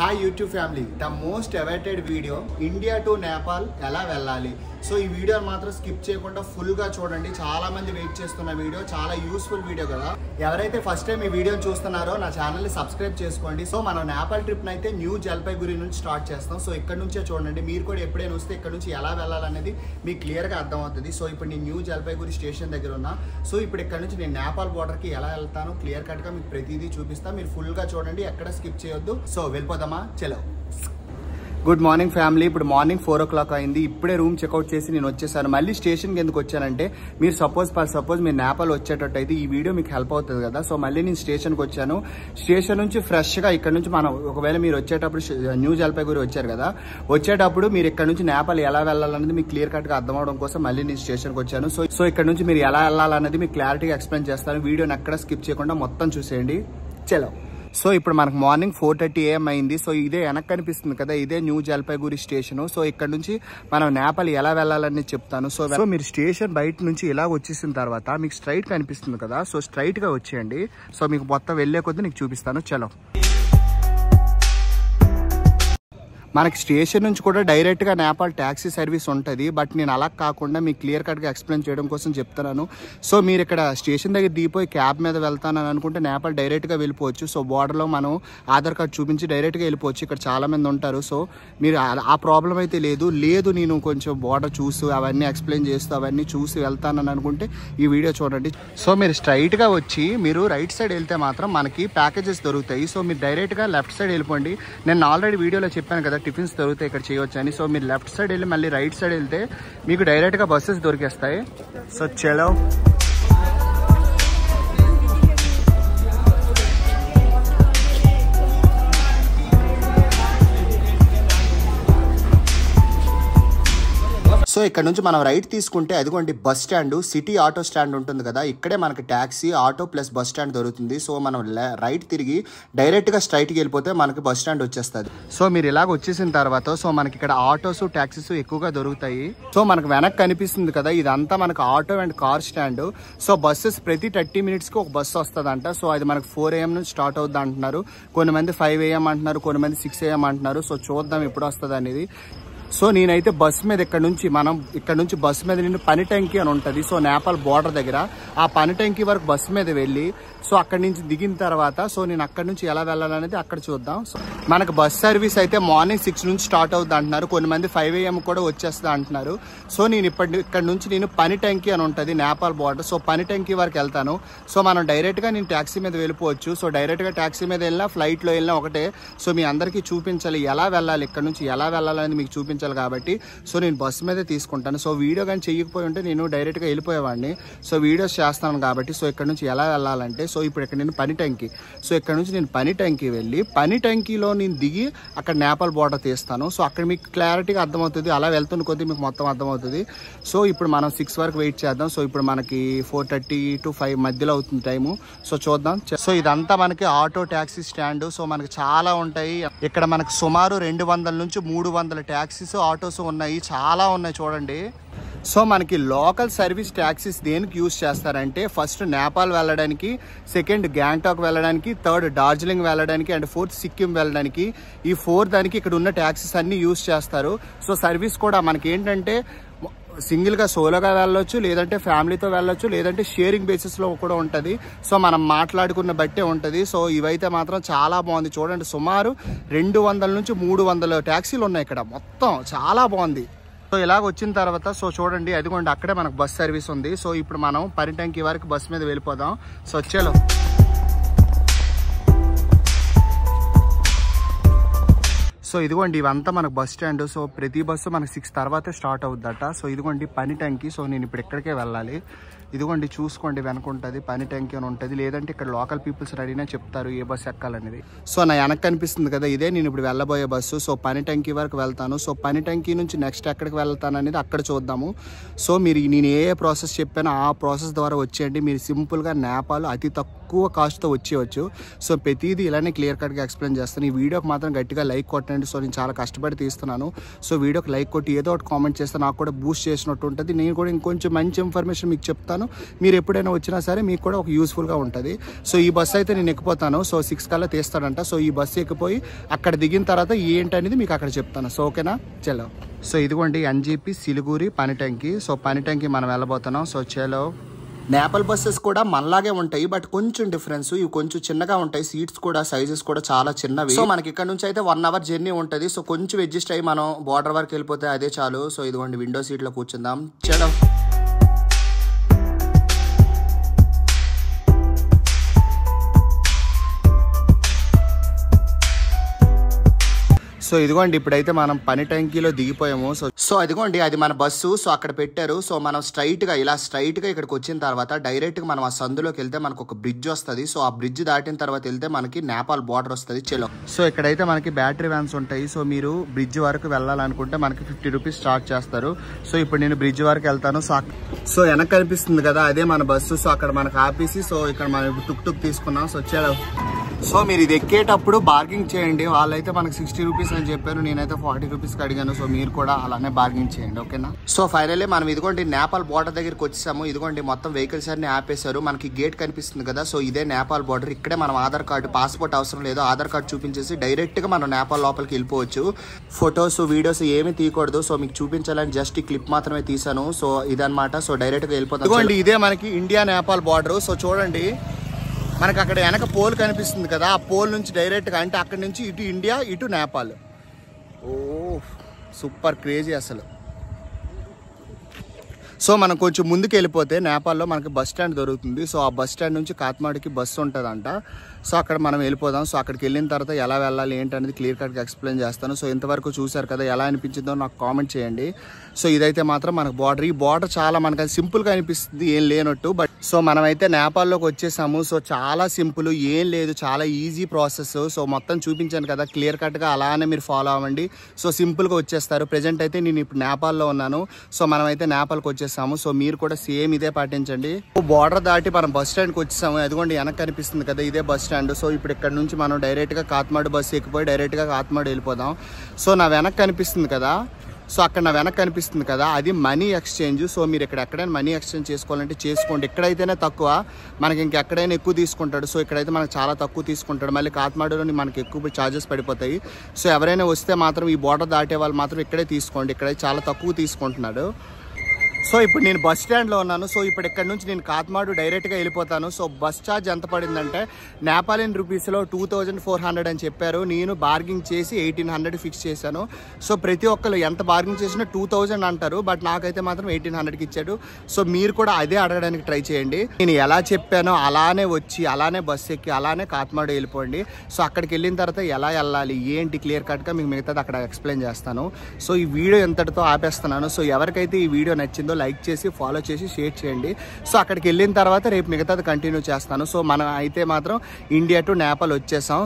Hi YouTube family, the most awaited video India to Nepal ఎలా వెళ్ళాలి. So ఈ video మాత్రం స్కిప్ చేయకుండా ఫుల్గా చూడండి. చాలా మంది వెయిట్ చేస్తున్న వీడియో, చాలా యూస్ఫుల్ వీడియో కదా. ఎవరైతే ఫస్ట్ టైం ఈ వీడియోని చూస్తున్నారో నా ఛానల్ని సబ్స్క్రైబ్ చేసుకోండి. సో మనం నేపాల్ ట్రిప్ని అయితే న్యూ జల్పైగురి నుంచి స్టార్ట్ చేస్తాం. సో ఇక్కడ నుంచే చూడండి. మీరు కూడా ఎప్పుడైనా వస్తే ఇక్కడ నుంచి ఎలా వెళ్ళాలనేది మీకు క్లియర్గా అర్థమవుతుంది. సో ఇప్పుడు నేను న్యూ జల్పైగురి స్టేషన్ దగ్గర ఉన్నా. సో ఇప్పుడు ఇక్కడ నుంచి నేను నేపాల్ బోర్డర్కి ఎలా వెళ్తాను క్లియర్ కట్గా మీకు ప్రతిదీ చూపిస్తాను. మీరు ఫుల్గా చూడండి, ఎక్కడ స్కిప్ చేయొద్దు. సో వెళ్ళిపోదామా, చలో. Good morning family. ఇప్పుడు మార్నింగ్ 4 o'clock అయింది. ఇప్పుడే రూమ్ చెక్అవుట్ చేసి నేను వచ్చేసాను. మళ్ళీ స్టేషన్కి ఎందుకు వచ్చానంటే, మీరు సపోజ్ మీరు నేపాల్ వచ్చేటట్టు అయితే ఈ వీడియో మీకు హెల్ప్ అవుతుంది కదా. సో మళ్ళీ నేను స్టేషన్కి వచ్చాను. స్టేషన్ నుంచి ఫ్రెష్గా ఇక్కడ నుంచి మనం ఒకవేళ మీరు వచ్చేటప్పుడు న్యూ జల్పైగురి వచ్చారు కదా, వచ్చేటప్పుడు మీరు ఇక్కడ నుంచి నేపాల్ ఎలా వెళ్ళాలనేది మీకు క్లియర్ కట్గా అర్థం అవడం కోసం మళ్ళీ నేను స్టేషన్కి వచ్చాను. సో ఇక్కడ నుంచి మీరు ఎలా వెళ్ళాలనేది మీకు క్లారిటీగా ఎక్స్ప్లెయిన్ చేస్తాను. వీడియోని ఎక్కడ స్కిప్ చేయకుండా మొత్తం చూసేయండి, చలో. సో ఇప్పుడు మనకు మార్నింగ్ 4:30 AM అయింది. సో ఇదే వెనక్కి కనిపిస్తుంది కదా, ఇదే న్యూ జల్పైగురి స్టేషన్. సో ఇక్కడ నుంచి మనం నేపాల్ ఎలా వెళ్ళాలని చెప్తాను. సో మీరు స్టేషన్ బయట నుంచి ఇలా వచ్చేసిన తర్వాత మీకు స్ట్రైట్ కనిపిస్తుంది కదా, సో స్ట్రైట్ గా వచ్చేయండి. సో మీకు మొత్తం వెళ్లే కొద్దీ నీకు చూపిస్తాను, చలో. మనకి స్టేషన్ నుంచి కూడా డైరెక్ట్గా నేపాల్ ట్యాక్సీ సర్వీస్ ఉంటుంది. బట్ నేను అలా కాకుండా మీకు క్లియర్ కట్గా ఎక్స్ప్లెయిన్ చేయడం కోసం చెప్తున్నాను. సో మీరు ఇక్కడ స్టేషన్ దగ్గర దిగిపోయి క్యాబ్ మీద వెళ్తానని అనుకుంటే నేపాల్ డైరెక్ట్గా వెళ్ళిపోవచ్చు. సో బార్డర్లో మనం ఆధార్ కార్డ్ చూపించి డైరెక్ట్గా వెళ్ళిపోవచ్చు. ఇక్కడ చాలా మంది ఉంటారు. సో మీరు ఆ ప్రాబ్లం అయితే లేదు. నేను కొంచెం బార్డర్ చూసి అవన్నీ ఎక్స్ప్లెయిన్ చేస్తూ అవన్నీ చూసి వెళ్తానని అనుకుంటే ఈ వీడియో చూడండి. సో మీరు స్ట్రైట్గా వచ్చి మీరు రైట్ సైడ్ వెళ్తే మాత్రం మనకి ప్యాకేజెస్ దొరుకుతాయి. సో మీరు డైరెక్ట్గా లెఫ్ట్ సైడ్ వెళ్ళిపోండి. నేను ఆల్రెడీ వీడియోలో చెప్పాను కదా టిఫిన్స్ దొరుకుతాయి ఇక్కడ చేయవచ్చు అని. సో మీరు లెఫ్ట్ సైడ్ వెళ్ళి మళ్ళీ రైట్ సైడ్ వెళ్తే మీకు డైరెక్ట్గా బస్సెస్ దొరికేస్తాయి. సో చలో. సో ఇక్కడ నుంచి మనం రైట్ తీసుకుంటే అదిగోండి bus stand, city auto stand ఉంటుంది కదా, ఇక్కడే మనకి taxi, auto plus bus stand దొరుకుతుంది. సో మనం రైట్ తిరిగి డైరెక్ట్గా స్ట్రైట్కి వెళ్ళిపోతే మనకి బస్ స్టాండ్ వచ్చేస్తుంది. సో మీరు ఇలాగ వచ్చేసిన తర్వాత సో మనకి ఇక్కడ ఆటోస్, ట్యాక్సీస్ ఎక్కువగా దొరుకుతాయి. సో మనకు వెనక్కి కనిపిస్తుంది కదా, ఇదంతా మనకు auto and car stand. So buses ప్రతి 30 minutesకి ఒక బస్సు వస్తుందంట. సో అది మనకు 4 AM నుంచి స్టార్ట్ అవుద్ది అంటున్నారు. కొంతమంది 5 AM అంటున్నారు, కొంతమంది 6 AM అంటున్నారు. సో చూద్దాం ఎప్పుడు వస్తుంది అనేది. సో నేనైతే బస్ మీద ఇక్కడ నుంచి బస్ మీద నుండి పనిటంకి అని ఉంటుంది. సో నేపాల్ బోర్డర్ దగ్గర ఆ పనిటంకి వరకు బస్ మీద వెళ్ళి సో అక్కడి నుంచి దిగిన తర్వాత సో నేను అక్కడి నుంచి ఎలా వెళ్ళాలనేది అక్కడ చూద్దాం. సో మనకు బస్ సర్వీస్ అయితే మార్నింగ్ 6 నుంచి స్టార్ట్ అవుతుంది అంటున్నారు. కొంతమంది 5 AM కూడా వచ్చేస్తుంది అంటున్నారు. సో నేను ఇక్కడ నుంచి పనిటంకి అని ఉంటుంది నేపాల్ బోర్డర్. సో పనిటంకి వరకు వెళ్తాను. సో మనం డైరెక్ట్గా నేను ట్యాక్సీ మీద వెళ్ళిపోవచ్చు. సో డైరెక్ట్గా ట్యాక్సీ మీద వెళ్ళినా ఫ్లైట్లో వెళ్ళినా ఒకటే. సో మీ అందరికీ చూపించాలి ఎలా వెళ్ళాలి, ఇక్కడ నుంచి ఎలా వెళ్ళాలనేది మీకు చూపించాలి కాబట్టి సో నేను బస్సు మీదే తీసుకుంటాను. సో వీడియో కానీ చేయకపోయి ఉంటే నేను డైరెక్ట్గా వెళ్ళిపోయేవాడిని. సో వీడియోస్ చేస్తాను కాబట్టి సో ఇక్కడ నుంచి ఎలా వెళ్ళాలంటే సో ఇప్పుడు ఇక్కడ నేను పనిటంకి, సో ఇక్కడ నుంచి నేను పనిటంకి వెళ్ళి పనిటంకిలో నేను దిగి అక్కడ నేపాల్ బోర్డర్ తీస్తాను. సో అక్కడ మీకు క్లారిటీగా అర్థమవుతుంది. అలా వెళ్తున్న కొద్దీ మీకు మొత్తం అర్థమవుతుంది. సో ఇప్పుడు మనం 6 వరకు వెయిట్ చేద్దాం. సో ఇప్పుడు మనకి 4:30 to 5 మధ్యలో అవుతుంది టైము. సో చూద్దాం. సో ఇదంతా మనకి ఆటో ట్యాక్సీ స్టాండ్. సో మనకి చాలా ఉంటాయి ఇక్కడ. మనకు సుమారు 200 నుంచి 300 ట్యాక్సీస్, ఆటోస్ ఉన్నాయి, చాలా ఉన్నాయి చూడండి. సో మనకి లోకల్ సర్వీస్ ట్యాక్సీస్ దేనికి యూజ్ చేస్తారంటే ఫస్ట్ నేపాల్ వెళ్ళడానికి, సెకండ్ గ్యాంగ్టాక్ వెళ్ళడానికి, థర్డ్ డార్జిలింగ్ వెళ్ళడానికి అండ్ ఫోర్త్ సిక్కిం వెళ్ళడానికి. ఈ 4 దానికి ఇక్కడ ఉన్న ట్యాక్సీస్ అన్ని యూజ్ చేస్తారు. సో సర్వీస్ కూడా మనకి ఏంటంటే సింగిల్గా సోలోగా వెళ్ళొచ్చు, లేదంటే ఫ్యామిలీతో వెళ్ళొచ్చు, లేదంటే షేరింగ్ బేసిస్లో కూడా ఉంటుంది. సో మనం మాట్లాడుకున్న బట్టే ఉంటుంది. సో ఇవైతే మాత్రం చాలా బాగుంది చూడండి. సుమారు 200 నుంచి 300 ట్యాక్సీలు ఉన్నాయి ఇక్కడ, మొత్తం చాలా బాగుంది. సో ఇలాగ వచ్చిన తర్వాత సో చూడండి అదిగోండి అక్కడే మనకు బస్ సర్వీస్ ఉంది. సో ఇప్పుడు మనం పనిటంకి వరకు బస్ మీద వెళ్ళిపోదాం. సో చలో. సో ఇదిగోండి ఇవంతా మనకు బస్ స్టాండ్. సో ప్రతి బస్సు మనకు 6 తర్వాతే స్టార్ట్ అవుద్దట. సో ఇదిగోండి పనిటంకి. సో నేను ఇప్పుడు ఇక్కడికే వెళ్ళాలి. ఇదిగోండి చూసుకోండి వెనకుంటుంది పనిటంకి అని ఉంటుంది. లేదంటే ఇక్కడ లోకల్ పీపుల్స్ అడిగినా చెప్తారు ఏ బస్సు ఎక్కాలనేది. సో నా వెనక్కి కనిపిస్తుంది కదా, ఇదే నేను ఇప్పుడు వెళ్ళబోయే బస్సు. సో పనిటంకి వరకు వెళ్తాను. సో పనిటంకి నుంచి నెక్స్ట్ ఎక్కడికి వెళ్తాను అనేది అక్కడ చూద్దాము. సో మీరు నేను ఏ ప్రాసెస్ చెప్పానో ఆ ప్రాసెస్ ద్వారా వచ్చేయండి. మీరు సింపుల్గా నేపాల్ అతి తక్కువ కాస్ట్తో వచ్చేయచ్చు. సో ప్రతిదీ ఇలానే క్లియర్ కట్గా ఎక్స్ప్లెయిన్ చేస్తాను. ఈ వీడియోకి మాత్రం గట్టిగా లైక్ కొట్టండి. సో నేను చాలా కష్టపడి తీస్తున్నాను. సో వీడియోకి లైక్ కొట్టి ఏదో ఒకటి కామెంట్ చేస్తే నాకు కూడా బూస్ట్ చేసినట్టు ఉంటుంది. నేను కూడా ఇంకొంచెం మంచి ఇన్ఫర్మేషన్ మీకు చెప్తాను. చెప్తాను. మీరు ఎప్పుడైనా వచ్చినా సరే మీకు కూడా ఒక యూస్ఫుల్గా ఉంటుంది. సో ఈ బస్సు అయితే నేను ఎక్కిపోతాను. సో 6 కల్లా తీస్తాడంట. సో ఈ బస్సు ఎక్కిపోయి అక్కడ దిగిన తర్వాత ఏంటనేది మీకు అక్కడ చెప్తాను. సో ఓకేనా, చలో. సో ఇదిగోండి ఎన్జీపీ సిలిగురి పనిటంకి. సో పనిటంకి మనం వెళ్ళబోతున్నాం. సో చలో. నేపాల్ బస్సెస్ కూడా మనలాగే ఉంటాయి, బట్ కొంచెం డిఫరెన్స్. ఇవి కొంచెం చిన్నగా ఉంటాయి. సీట్స్ కూడా సైజెస్ కూడా చాలా చిన్నవి. సో మనకి ఇక్కడ నుంచి అయితే 1 అవర్ జర్నీ ఉంటుంది. సో కొంచెం అడ్జస్ట్ అయ్యి మనం బార్డర్ వరకు వెళ్ళిపోతే అదే చాలు. సో ఇదిగోండి విండో సీట్లో కూర్చుందాం. చలో. సో ఇదిగోండి ఇప్పుడైతే మనం పనిటంకిలో దిగిపోయాము. సో ఇదిగోండి అది మన బస్సు. సో అక్కడ పెట్టారు. సో మనం స్ట్రైట్ గా ఇక్కడికి వచ్చిన తర్వాత డైరెక్ట్ గా మనం ఆ సందులోకి వెళ్తే మనకు ఒక బ్రిడ్జ్ వస్తుంది. సో ఆ బ్రిడ్జ్ దాటిన తర్వాత వెళ్తే మనకి నేపాల్ బార్డర్ వస్తుంది. చలో. సో ఇక్కడైతే మనకి బ్యాటరీ వ్యాన్స్ ఉంటాయి. సో మీరు బ్రిడ్జ్ వరకు వెళ్ళాలనుకుంటే మనకి 50 రూపీస్ స్టార్ట్ చేస్తారు. సో ఇప్పుడు నేను బ్రిడ్జ్ వరకు వెళ్తాను. సో వెనక్కి కనిపిస్తుంది కదా, అదే మన బస్సు. సో అక్కడ మనకు ఆపేసి సో ఇక్కడ మనం టుక్ తీసుకున్నాం. సో చలో. సో మీరు ఇది ఎక్కేటప్పుడు బార్గింగ్ చేయండి. వాళ్ళైతే మనకు 60 రూపీస్ అని చెప్పారు, నేనైతే 40 రూపీస్కి అడిగాను. సో మీరు కూడా అలానే బార్గింగ్ చేయండి, ఓకేనా. సో ఫైనల్లీ మనం ఇదిగోండి నేపాల్ బార్డర్ దగ్గరికి వచ్చేసాము. ఇదిగోండి మొత్తం వెహికల్స్ అన్ని ఆపేశారు. మనకి గేట్ కనిపిస్తుంది కదా, సో ఇదే నేపాల్ బార్డర్. ఇక్కడే మనం ఆధార్ కార్డు, పాస్పోర్ట్ అవసరం లేదు. ఆధార్ కార్డు చూపించేసి డైరెక్ట్ గా మనం నేపాల్ లోపలికి వెళ్ళిపోవచ్చు. ఫొటోస్ వీడియోస్ ఏమీ తీయకూడదు. సో మీకు చూపించాలని జస్ట్ ఈ క్లిప్ మాత్రమే తీసాను. సో ఇదనమాట. సో డైరెక్ట్ గా వెళ్ళిపోతాం. ఇదిగోండి ఇదే మనకి ఇండియా నేపాల్ బార్డర్. సో చూడండి మనకు అక్కడ వెనక పోల్ కనిపిస్తుంది కదా, ఆ పోల్ నుంచి డైరెక్ట్గా అంటే అక్కడి నుంచి ఇటు ఇండియా ఇటు నేపాల్. ఓ సూపర్ క్రేజీ అసలు. సో మనం కొంచెం ముందుకు వెళ్ళిపోతే నేపాల్లో మనకి బస్ స్టాండ్ దొరుకుతుంది. సో ఆ బస్ స్టాండ్ నుంచి కాట్మాండుకి బస్సు ఉంటుందంట. సో అక్కడ మనం వెళ్ళిపోదాం. సో అక్కడికి వెళ్ళిన తర్వాత ఎలా వెళ్ళాలి ఏంటనేది క్లియర్ కట్గా ఎక్స్ప్లెయిన్ చేస్తాను. సో ఇంతవరకు చూసారు కదా, ఎలా అనిపించిందో నాకు కామెంట్ చేయండి. సో ఇదైతే మాత్రం మనకు బార్డర్. ఈ బార్డర్ చాలా మనకు అది సింపుల్గా అనిపిస్తుంది, ఏం లేనట్టు. బట్ సో మనమైతే నేపాల్లోకి వచ్చేసాము. సో చాలా సింపుల్, ఏం లేదు, చాలా ఈజీ ప్రాసెస్. సో మొత్తం చూపించాను కదా క్లియర్ కట్గా, అలానే మీరు ఫాలో అవ్వండి. సో సింపుల్గా వచ్చేస్తారు. ప్రెజెంట్ అయితే నేను ఇప్పుడు నేపాల్లో ఉన్నాను. సో మనమైతే నేపాల్కి వచ్చేసాము. సో మీరు కూడా సేమ్ ఇదే పాటించండి. బార్డర్ దాటి మనం బస్ స్టాండ్కి వచ్చేసాము. అదిగోండి వెనక కనిపిస్తుంది కదా, ఇదే బస్ స్టాండ్. సో ఇప్పుడు ఇక్కడ నుంచి మనం డైరెక్ట్గా కాట్మాండు బస్సు ఎక్కిపోయి డైరెక్ట్గా కాట్మాండు వెళ్ళిపోదాం. సో నా వెనక కనిపిస్తుంది కదా, సో అక్కడ నా వెనక కనిపిస్తుంది కదా, అది మనీ ఎక్స్చేంజ్. సో మీరు ఇక్కడ ఎక్కడైనా మనీ ఎక్స్చేంజ్ చేసుకోవాలంటే చేసుకోండి. ఎక్కడైతేనే తక్కువ, మనకి ఇంకెక్కడైనా ఎక్కువ తీసుకుంటాడు. సో ఇక్కడైతే మనకు చాలా తక్కువ తీసుకుంటాడు. మళ్ళీ కాట్మాండులోని మనకి ఎక్కువ ఛార్జెస్ పడిపోతాయి. సో ఎవరైనా వస్తే మాత్రం ఈ బార్డర్ దాటే వాళ్ళు మాత్రం ఇక్కడే తీసుకోండి. ఇక్కడైతే చాలా తక్కువ తీసుకుంటున్నాడు. సో ఇప్పుడు నేను బస్ స్టాండ్లో ఉన్నాను. సో ఇప్పుడు ఇక్కడ నుంచి నేను కాట్మాండు డైరెక్ట్గా వెళ్ళిపోతాను. సో బస్ ఛార్జ్ ఎంత పడిందంటే నేపాలియన్ రూపీస్లో 2400 అని చెప్పారు. నేను బార్గింగ్ చేసి 1800 ఫిక్స్ చేశాను. సో ప్రతి ఒక్కరు ఎంత బార్గింగ్ చేసినా 2000 అంటారు, బట్ నాకైతే మాత్రం 1800కి ఇచ్చాడు. సో మీరు కూడా అదే అడగడానికి ట్రై చేయండి. నేను ఎలా చెప్పానో అలానే వచ్చి అలానే బస్సు ఎక్కి అలానే కాట్మాండు వెళ్ళిపోండి. సో అక్కడికి వెళ్ళిన తర్వాత ఎలా వెళ్ళాలి ఏంటి క్లియర్ కట్గా మీకు మిగతాది అక్కడ ఎక్స్ప్లెయిన్ చేస్తాను. సో ఈ వీడియో ఎంతటితో ఆపేస్తున్నాను. సో ఎవరికైతే ఈ వీడియో నచ్చిందో లైక్ చేసి ఫాలో చేసి షేర్ చేయండి. సో అక్కడికి వెళ్ళిన తర్వాత రేపు మిగతాది కంటిన్యూ చేస్తాను. సో మనం అయితే మాత్రం ఇండియా టు నేపాల్ వచ్చేసాం.